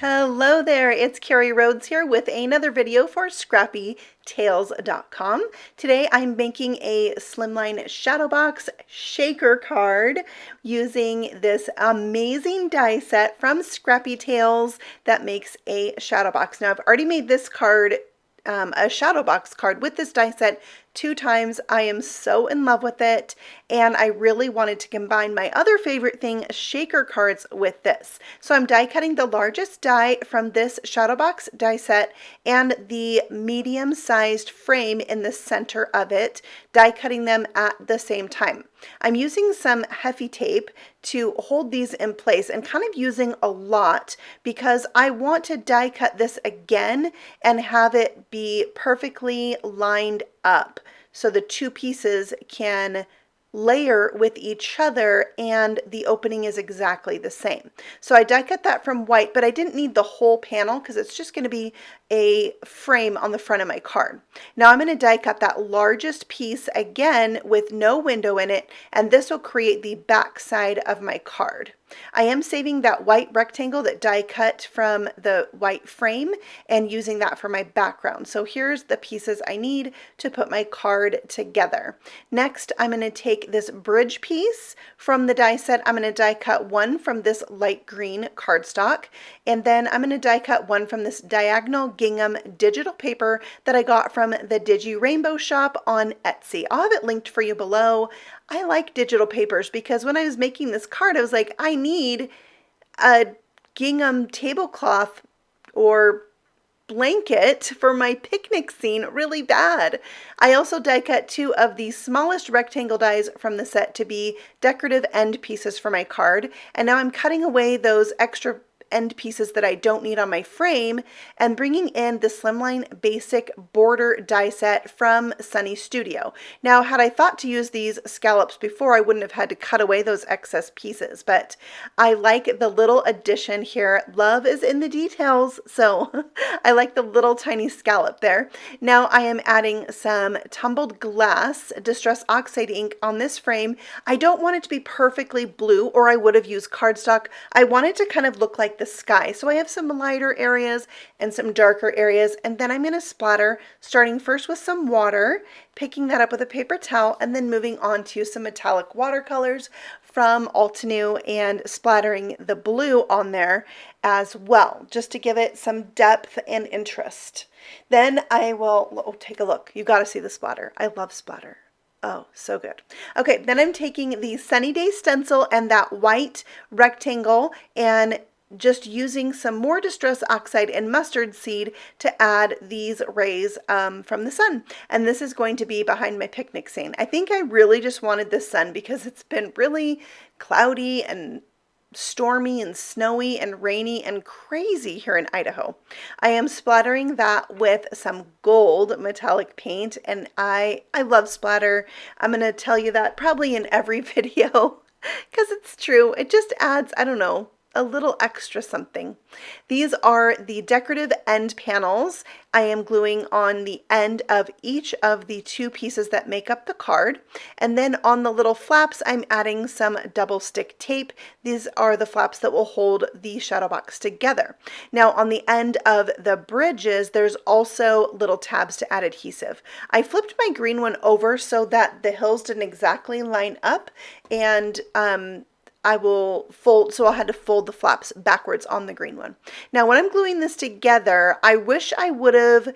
Hello there, it's Carrie Rhodes here with another video for ScrappyTails.com. Today I'm making a Slimline Shadow Box shaker card using this amazing die set from Scrappy Tails that makes a shadow box. Now I've already made this card, a shadow box card with this die set 2 times. I am so in love with it, and I really wanted to combine my other favorite thing, shaker cards, with this. So I'm die cutting the largest die from this shadow box die set and the medium-sized frame in the center of it, die cutting them at the same time. I'm using some Heavy tape to hold these in place and kind of using a lot because I want to die cut this again and have it be perfectly lined up so the 2 pieces can layer with each other and the opening is exactly the same. So I die cut that from white, but I didn't need the whole panel because it's just going to be a frame on the front of my card. Now I'm going to die cut that largest piece again with no window in it, and this will create the back side of my card. I am saving that white rectangle that die cut from the white frame and using that for my background. So here's the pieces I need to put my card together. Next, I'm going to take this bridge piece from the die set. I'm going to die cut one from this light green cardstock, and then I'm going to die cut one from this diagonal gingham digital paper that I got from the Digi Rainbow Shop on Etsy. I'll have it linked for you below. I like digital papers because when I was making this card, I was like, I need a gingham tablecloth or blanket for my picnic scene really bad. I also die cut 2 of the smallest rectangle dies from the set to be decorative end pieces for my card, and now I'm cutting away those extra end pieces that I don't need on my frame and bringing in the Slimline Basic Border die set from Sunny Studio. Now, had I thought to use these scallops before, I wouldn't have had to cut away those excess pieces, but I like the little addition here. Love is in the details, so I like the little tiny scallop there. Now I am adding some Tumbled glass Distress Oxide ink on this frame. I don't want it to be perfectly blue, or I would have used cardstock. I want it to kind of look like the sky. So I have some lighter areas and some darker areas, and then I'm going to splatter, starting first with some water, picking that up with a paper towel, and then moving on to some metallic watercolors from Altenew and splattering the blue on there as well, just to give it some depth and interest. Then I will, take a look. You got to see the splatter. I love splatter. Oh, so good. Okay, then I'm taking the Sunny Day stencil and that white rectangle and just using some more Distress Oxide and mustard seed to add these rays from the sun. And this is going to be behind my picnic scene. I think I really just wanted this sun because it's been really cloudy and stormy and snowy and rainy and crazy here in Idaho. I am splattering that with some gold metallic paint, and I love splatter. I'm going to tell you that probably in every video because it's true. It just adds, I don't know, a little extra something. These are the decorative end panels. I am gluing on the end of each of the 2 pieces that make up the card. And then on the little flaps, I'm adding some double stick tape. These are the flaps that will hold the shadow box together. Now on the end of the bridges, there's also little tabs to add adhesive. I flipped my green one over so that the hills didn't exactly line up, and I will fold, so I had to fold the flaps backwards on the green one. Now when I'm gluing this together, I wish I would have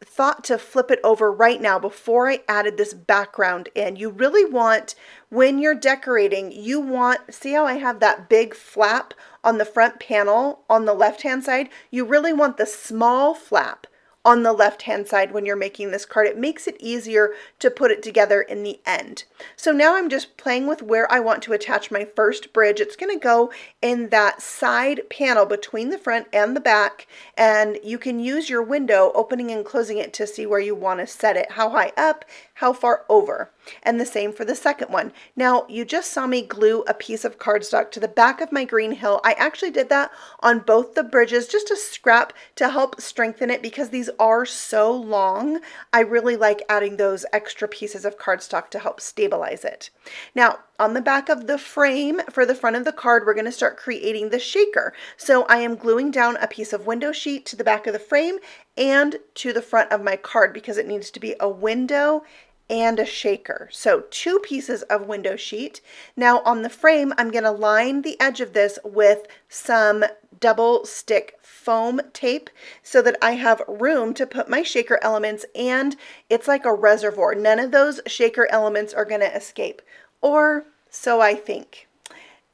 thought to flip it over right now before I added this background in. You really want, when you're decorating, you want, see how I have that big flap on the front panel on the left-hand side? You really want the small flap on the left-hand side when you're making this card. It makes it easier to put it together in the end. So now I'm just playing with where I want to attach my first bridge. It's going to go in that side panel between the front and the back, and you can use your window opening and closing it to see where you want to set it, how high up, how far over. And the same for the second one. Now you just saw me glue a piece of cardstock to the back of my green hill. I actually did that on both the bridges, just a scrap to help strengthen it because these are so long, I really like adding those extra pieces of cardstock to help stabilize it. Now, on the back of the frame for the front of the card, we're going to start creating the shaker. So I am gluing down a piece of window sheet to the back of the frame and to the front of my card because it needs to be a window and a shaker. So 2 pieces of window sheet. Now on the frame, I'm going to line the edge of this with some double stick foam tape so that I have room to put my shaker elements, and it's like a reservoir. None of those shaker elements are going to escape, or so I think.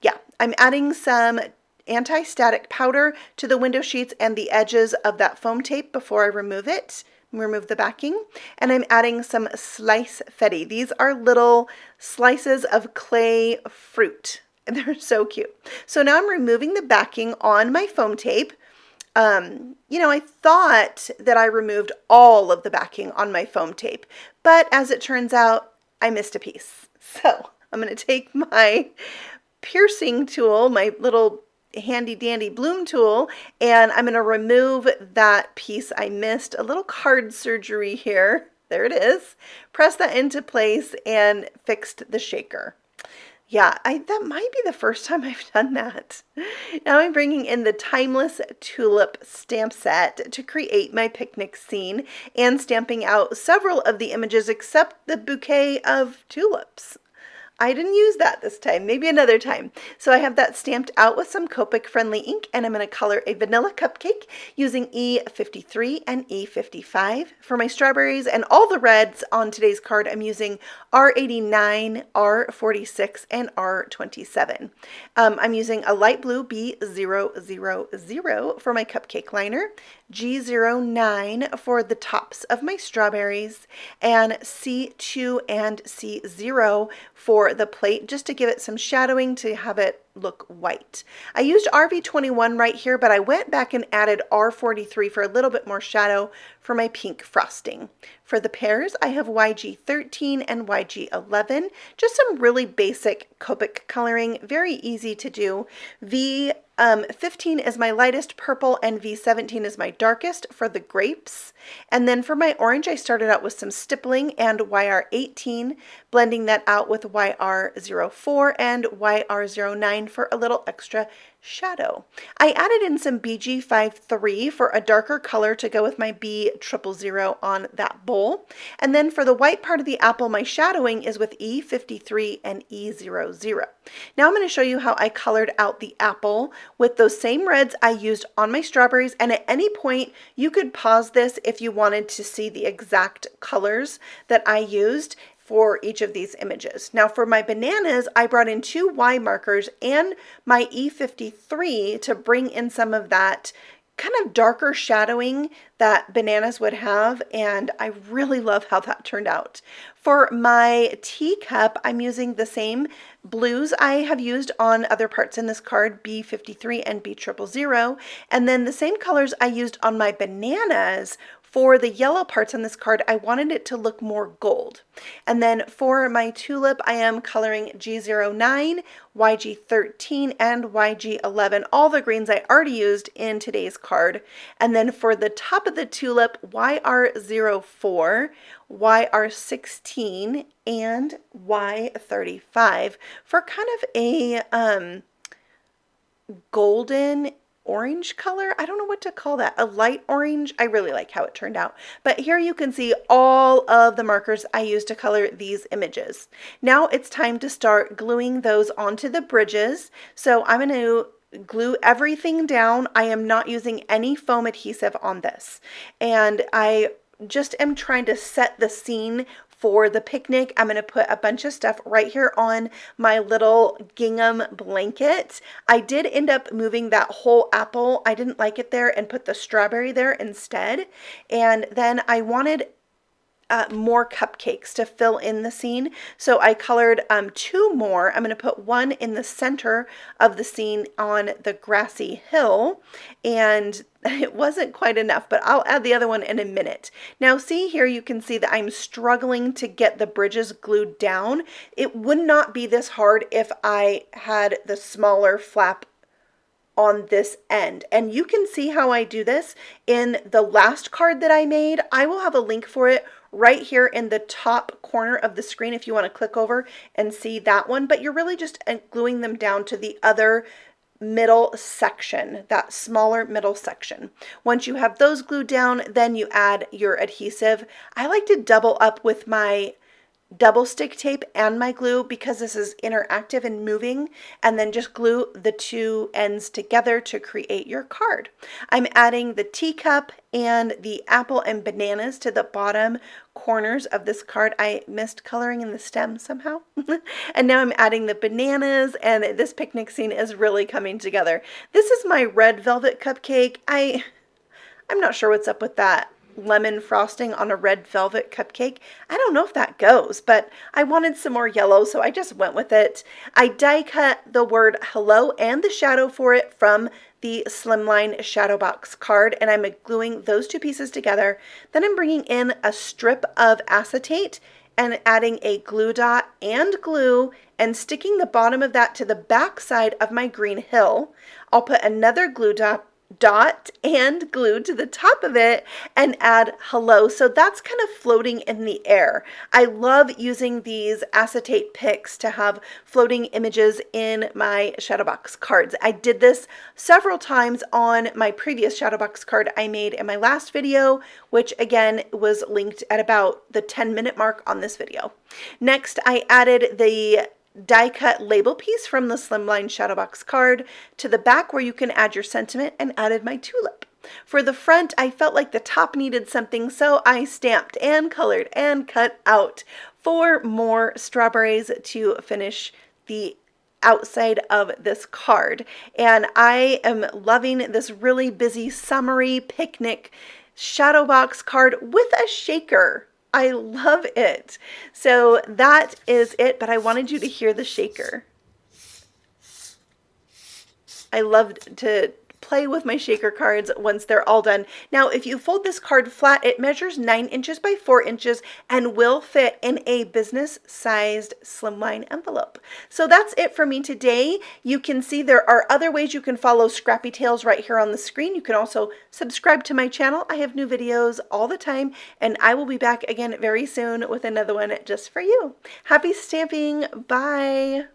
Yeah, I'm adding some anti-static powder to the window sheets and the edges of that foam tape before I remove the backing, and I'm adding some Slice-fetti. These are little slices of clay fruit, and they're so cute. So now I'm removing the backing on my foam tape. You know, I thought that I removed all of the backing on my foam tape, but as it turns out, I missed a piece. So I'm going to take my piercing tool, my little handy dandy bloom tool, and I'm going to remove that piece I missed. A little card surgery here. There it is. Press that into place and fixed the shaker. Yeah, that might be the first time I've done that. Now I'm bringing in the Timeless Tulip stamp set to create my picnic scene and stamping out several of the images except the bouquet of tulips. I didn't use that this time, maybe another time. So I have that stamped out with some Copic friendly ink, and I'm going to color a vanilla cupcake using E53 and E55. For my strawberries and all the reds on today's card, I'm using R89, R46, and R27. I'm using a light blue B000 for my cupcake liner, G09 for the tops of my strawberries, and C2 and C0 for the plate, just to give it some shadowing to have it look white. I used RV21 right here, but I went back and added R43 for a little bit more shadow for my pink frosting. For the pears, I have YG13 and YG11, just some really basic Copic coloring, very easy to do. V15 is my lightest purple and V17 is my darkest for the grapes. And then for my orange, I started out with some stippling and YR18, blending that out with YR04 and YR09 for a little extra shadow. I added in some BG53 for a darker color to go with my B000 on that bowl. And then for the white part of the apple, my shadowing is with E53 and E00. Now I'm going to show you how I colored out the apple with those same reds I used on my strawberries, and at any point you could pause this if you wanted to see the exact colors that I used for each of these images. Now for my bananas, I brought in 2 Y markers and my E53 to bring in some of that kind of darker shadowing that bananas would have, and I really love how that turned out. For my teacup, I'm using the same blues I have used on other parts in this card, B53 and B000, and then the same colors I used on my bananas. For the yellow parts on this card, I wanted it to look more gold. And then for my tulip, I am coloring G09, YG13, and YG11, all the greens I already used in today's card. And then for the top of the tulip, YR04, YR16, and Y35 for kind of a golden orange color. I don't know what to call that. A light orange. I really like how it turned out. But here you can see all of the markers I used to color these images. Now it's time to start gluing those onto the bridges. So I'm going to glue everything down. I am not using any foam adhesive on this. And I just am trying to set the scene for the picnic. I'm going to put a bunch of stuff right here on my little gingham blanket. I did end up moving that whole apple. I didn't like it there and put the strawberry there instead. And then I wanted more cupcakes to fill in the scene. So I colored 2 more. I'm going to put one in the center of the scene on the grassy hill, and it wasn't quite enough, but I'll add the other one in a minute. Now see here, you can see that I'm struggling to get the bridges glued down. It would not be this hard if I had the smaller flap on this end. And you can see how I do this in the last card that I made. I will have a link for it right here in the top corner of the screen if you want to click over and see that one. But you're really just gluing them down to the other middle section, that smaller middle section. Once you have those glued down, then you add your adhesive. I like to double up with my double stick tape and my glue because this is interactive and moving, and then just glue the two ends together to create your card. I'm adding the teacup and the apple and bananas to the bottom corners of this card. I missed coloring in the stem somehow. And now I'm adding the bananas, and this picnic scene is really coming together. This is my red velvet cupcake. I'm not sure what's up with that lemon frosting on a red velvet cupcake. I don't know if that goes, but I wanted some more yellow, so I just went with it. I die cut the word hello and the shadow for it from the Slimline Shadow Box card, and I'm gluing those two pieces together. Then I'm bringing in a strip of acetate and adding a glue dot and glue and sticking the bottom of that to the back side of my green hill. I'll put another glue dot and glue to the top of it and add hello. So that's kind of floating in the air. I love using these acetate picks to have floating images in my shadow box cards. I did this several times on my previous shadow box card I made in my last video, which again was linked at about the 10-minute mark on this video. Next, I added the die cut label piece from the Slimline Shadow Box card to the back where you can add your sentiment, and added my tulip. For the front, I felt like the top needed something, so I stamped and colored and cut out 4 more strawberries to finish the outside of this card. And I am loving this really busy summery picnic shadow box card with a shaker. I love it. So that is it, but I wanted you to hear the shaker. I loved to play with my shaker cards once they're all done. Now, if you fold this card flat, it measures 9 inches by 4 inches and will fit in a business-sized slimline envelope. So that's it for me today. You can see there are other ways you can follow Scrappy Tails right here on the screen. You can also subscribe to my channel. I have new videos all the time, and I will be back again very soon with another one just for you. Happy stamping. Bye.